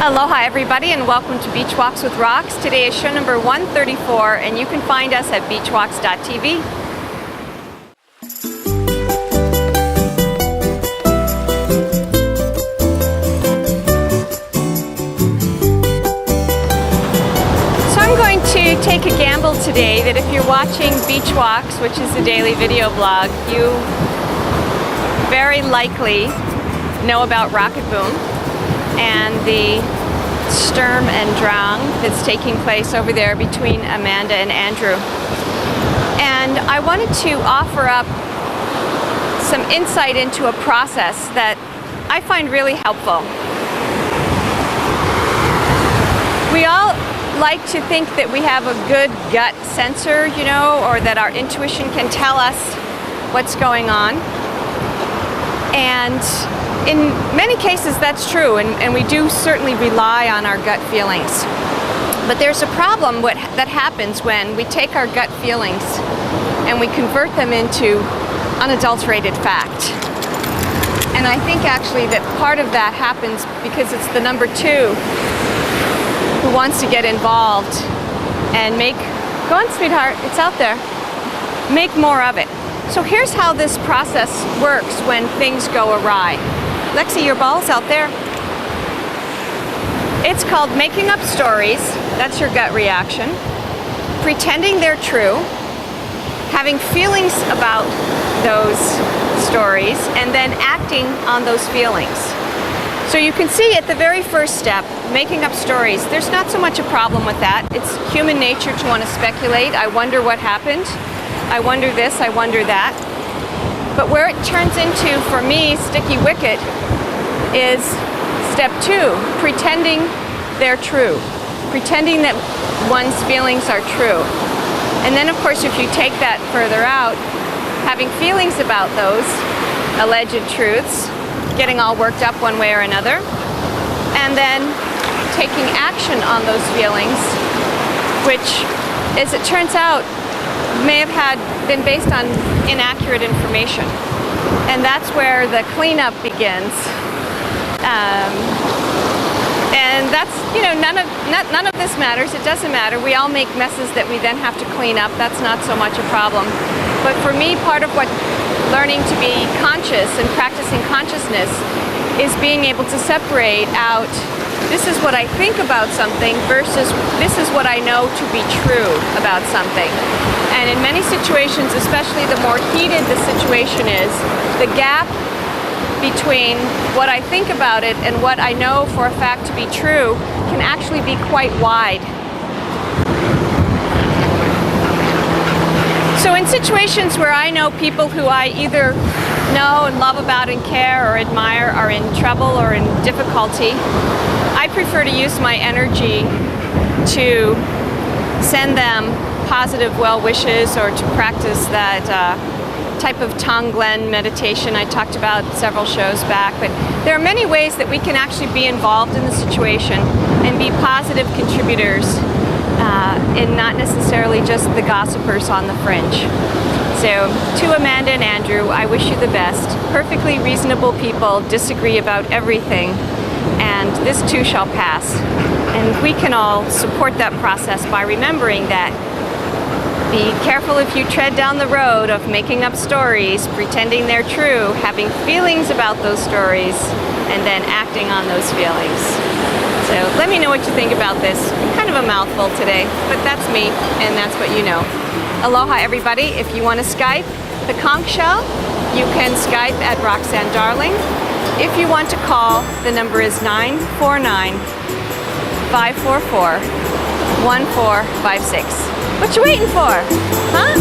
Aloha everybody and welcome to Beach Walks with Rocks. Today is show number 134 and you can find us at beachwalks.tv. So I'm going to take a gamble today that if you're watching Beach Walks, which is a daily video blog, you very likely know about Rocketboom and the sturm and drang that's taking place over there between Amanda and Andrew. And I wanted to offer up some insight into a process that I find really helpful. We all like to think that we have a good gut sensor, you know, or that our intuition can tell us what's going on. And in many cases that's true, and we do certainly rely on our gut feelings. But there's a problem that happens when we take our gut feelings and we convert them into unadulterated fact. And I think actually that part of that happens because it's the number two who wants to get involved and go on sweetheart, it's out there, make more of it. So here's how this process works when things go awry. Lexi, your ball's out there. It's called making up stories. That's your gut reaction. Pretending they're true. Having feelings about those stories and then acting on those feelings. So you can see at the very first step, making up stories, there's not so much a problem with that. It's human nature to want to speculate. I wonder what happened. I wonder this, I wonder that. But where it turns into, for me, sticky wicket is step two, pretending they're true. Pretending that one's feelings are true. And then, of course, if you take that further out, having feelings about those alleged truths, getting all worked up one way or another, and then taking action on those feelings, which, as it turns out, may have been based on inaccurate information. And that's where the cleanup begins. And that's, you know, none of this matters. It doesn't matter. We all make messes that we then have to clean up. That's not so much a problem. But for me, part of what learning to be conscious and practicing consciousness is being able to separate out this is what I think about something versus this is what I know to be true about something. And in many situations, especially the more heated the situation is, the gap between what I think about it and what I know for a fact to be true can actually be quite wide. So in situations where I know people who I either know and love about and care or admire are in trouble or in difficulty, I prefer to use my energy to send them positive well wishes or to practice that type of Congdon meditation I talked about several shows back. But there are many ways that we can actually be involved in the situation and be positive contributors and not necessarily just the gossipers on the fringe. So to Amanda and Andrew, I wish you the best. Perfectly reasonable people disagree about everything, and this too shall pass. And we can all support that process by remembering that be careful if you tread down the road of making up stories, pretending they're true, having feelings about those stories, and then acting on those feelings. So let me know what you think about this. Kind of a mouthful today, but that's me, and that's what you know. Aloha everybody. If you want to Skype the conch shell, you can Skype at Roxanne Darling. If you want to call, the number is 949-544-1456. What you waiting for? Huh?